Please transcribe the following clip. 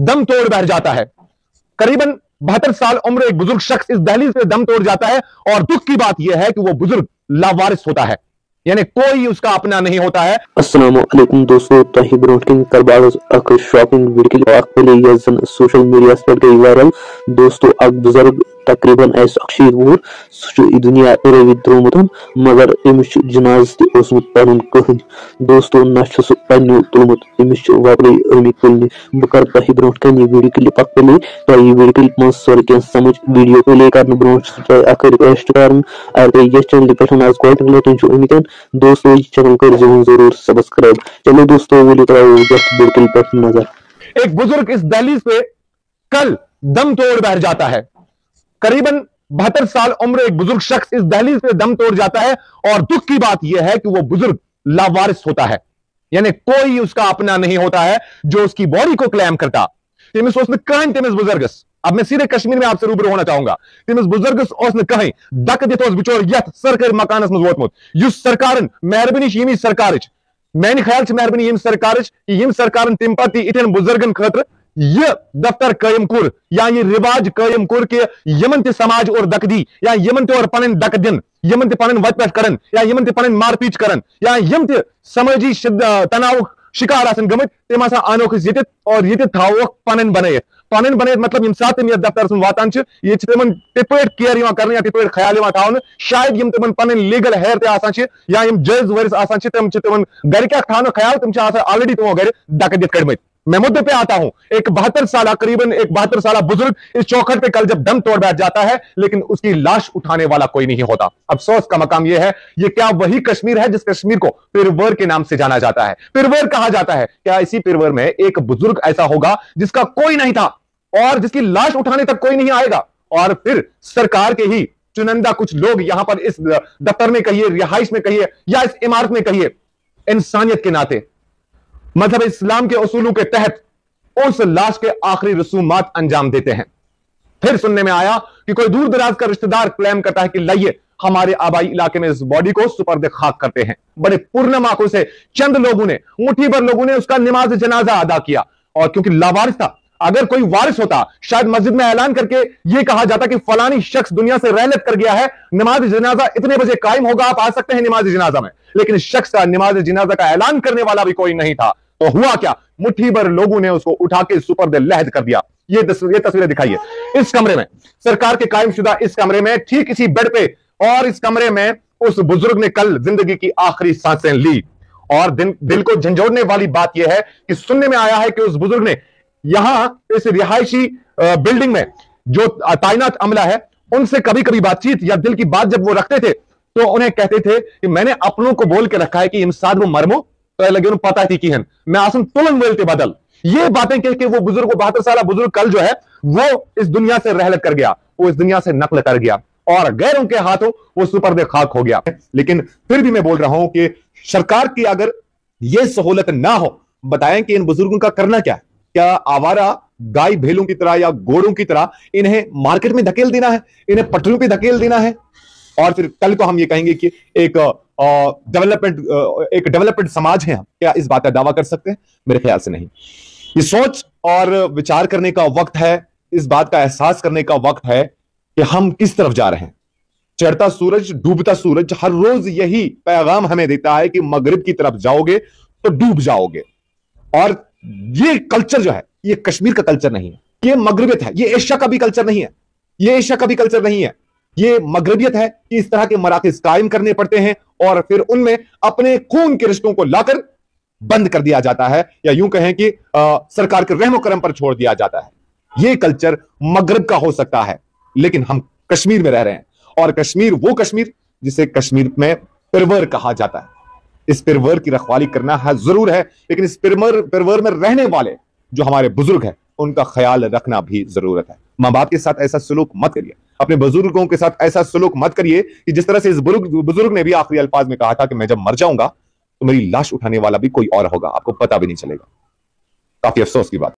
दम तोड़ बैठ जाता है। करीबन 72 साल उम्र एक बुजुर्ग शख्स इस दहलीज पे दम तोड़ जाता है और दुख की बात यह है कि वो बुजुर्ग लावारिस होता है, यानी कोई उसका अपना नहीं होता है। अस्सलाम वालेकुम दोस्तों, तही ब्रोकिंग करबाल अक शॉकिंग वीडियो अक पहले यह सोशल मीडिया पर गई वायरल। दोस्तों अक बुजुर्ग तकरीबन अक्षीत वुर दुनिया रवि द्रोमुत मगर अमिस जनाज तमुत पन कहन। दोस्तों न पन्नु तुलमुत अमिस वबरे अमिक तुलने। बह कर तह ब्रो कन यह वीडियो क्लिप अक प्ले तो यह वीडियो क्लिप मज सर कह समझ वीडियो प्ले कर ब्रो अक रिक्वेस्ट कर अगर तुम ये चैनल पे आज गोट वतन अमित दोस्तों यह चैनल कर जरूर सब्सक्राइब। चलो दोस्तों वीडियो वीडियो क्लिप पर नजर। एक बुजुर्ग इस दहलीज पे कल दम तोड़ बैठ जाता है। करीबन 72 साल उम्र एक बुजुर्ग शख्स इस दहलीज पे दम तोड़ जाता है और दुख की बात यह है कि वो बुजुर्ग लावारिस होता है, यानी कोई उसका अपना नहीं होता है जो उसकी बॉडी को क्लेम करता। तमिस कहीं तमिस बुजुर्गस, अब मैं सीधे कश्मीर में आपसे रूबरू होना चाहूंगा, तमिस बुजुर्गस कहीं दक दित बिचोर यथ सरकारी मकानस मज वोतमुत युस सरकारन मेहरबानी यमी सरकार मेन ख्याल मेहरबानी यम सरकार यम सरकार तम पे इथन बुजुर्गन खतर यह दफ्तर कायम कुर या यह रिवाज कायम कुर कि यमन ते समाज और दक दी या यमन ते और पन दक दिन यमन ते पन वत करन या यमन ते पन मारपीच करन या यम ते समाजी तनाव शिकार आसन गमत तम हसा आनोक ये और ये थोक पन बनत मतलब यम सात तम दफ्तर वातान ये तमन टिपट केयर कर या टिपट ख्याल थवन शायद यम तमन पन लीगल हेयर ते या यम जज वरिस तम तमन घर क्या थानो ख्याल तम ऑलरेडी तमो घर दक दित कड़मत। मैं मुद्दे पे आता हूं। एक 72 साल करीबन एक 72 साल बुजुर्ग इस चौखट पे कल जब दम तोड़ बैठ जाता है लेकिन उसकी लाश उठाने वाला कोई नहीं होता। अफसोस का मकाम यह है, ये क्या वही कश्मीर है जिस कश्मीर को पिरवर के नाम से जाना जाता है, पिरवर कहा जाता है? क्या इसी पिरवर में एक बुजुर्ग ऐसा होगा जिसका कोई नहीं था और जिसकी लाश उठाने तक कोई नहीं आएगा और फिर सरकार के ही चुनिंदा कुछ लोग यहां पर इस दफ्तर में कहिए, रिहाइश में कहिए या इस इमारत में कहिए, इंसानियत के नाते मजहब इस्लाम के उसूलों के तहत उस लाश के आखिरी रसूमात अंजाम देते हैं। फिर सुनने में आया कि कोई दूर दराज का रिश्तेदार क्लेम करता है कि लाइए हमारे आबाई इलाके में इस बॉडी को सुपर्द खाक करते हैं। बड़े पूर्णम आंखों से चंद लोगों ने, मुट्ठी भर लोगों ने उसका नमाज जनाजा अदा किया और क्योंकि लावारिस था, अगर कोई वारिस होता शायद मस्जिद में ऐलान करके यह कहा जाता कि फलानी शख्स दुनिया से रहलत कर गया है, नमाज जनाजा इतने बजे कायम होगा, आप आ सकते हैं नमाज जनाजा में। लेकिन इस शख्स का नमाज जनाजा का ऐलान करने वाला भी कोई नहीं था। तो हुआ क्या, मुट्ठी भर लोगों ने उसको उठा के सुपर्द लहद कर दिया। ये तस्वीरें दिखाइए इस कमरे में, सरकार के कायम शुदा इस कमरे में, ठीक इसी बेड पे और इस कमरे में उस बुजुर्ग ने कल जिंदगी की आखिरी सांसें ली। और दिल को झंझोड़ने वाली बात यह है कि सुनने में आया है कि उस बुजुर्ग ने यहां इस रिहायशी बिल्डिंग में जो तैनात अमला है उनसे कभी कभी बातचीत या दिल की बात जब वो रखते थे तो उन्हें कहते थे कि मैंने अपनों को बोल के रखा है कि इमसाद वो मरमो तो लगे उन्हें पता थी कि मैं आसन तुलन वेलते बदल। ये बातें कह के वो बुजुर्ग, 72 साल बुजुर्ग कल जो है वो इस दुनिया से रहलत कर गया, वो इस दुनिया से नकल कर गया और गैरों के हाथों वो सुपर्द खाक हो गया। लेकिन फिर भी मैं बोल रहा हूं कि सरकार की अगर ये सहूलत ना हो, बताएं कि इन बुजुर्गों का करना क्या है? क्या आवारा गाय भेलों की तरह या घोड़ों की तरह इन्हें मार्केट में धकेल देना है, इन्हें पटरियों पे धकेल देना है और फिर कल को हम ये कहेंगे कि एक डेवलपमेंट समाज है? क्या इस बात का दावा कर सकते हैं? मेरे ख्याल से नहीं। ये सोच और विचार करने का वक्त है, इस बात का एहसास करने का वक्त है कि हम किस तरफ जा रहे हैं। चढ़ता सूरज, डूबता सूरज, हर रोज यही पैगाम हमें देता है कि मगरिब की तरफ जाओगे तो डूब जाओगे। और ये कल्चर जो है ये कश्मीर का कल्चर नहीं है, ये मगरिबियत है, ये एशिया का भी कल्चर नहीं है, ये एशिया का भी कल्चर नहीं है, ये मगरिबियत है कि इस तरह के मराकज कायम करने पड़ते हैं और फिर उनमें अपने खून के रिश्तों को लाकर बंद कर दिया जाता है या यूं कहें कि सरकार के रहमो करम पर छोड़ दिया जाता है। यह कल्चर मगरिब का हो सकता है लेकिन हम कश्मीर में रह रहे हैं और कश्मीर वो कश्मीर जिसे कश्मीर में पिरवर कहा जाता है। इस पिरवर की रखवाली करना है जरूर है, लेकिन इस पिरवर में रहने वाले जो हमारे बुजुर्ग हैं उनका ख्याल रखना भी जरूरत है। मां बाप के साथ ऐसा सलूक मत करिए, अपने बुजुर्गों के साथ ऐसा सलूक मत करिए कि जिस तरह से इस बुजुर्ग ने भी आखिरी अल्फाज में कहा था कि मैं जब मर जाऊंगा तो मेरी लाश उठाने वाला भी कोई और होगा, आपको पता भी नहीं चलेगा। काफी अफसोस की बात।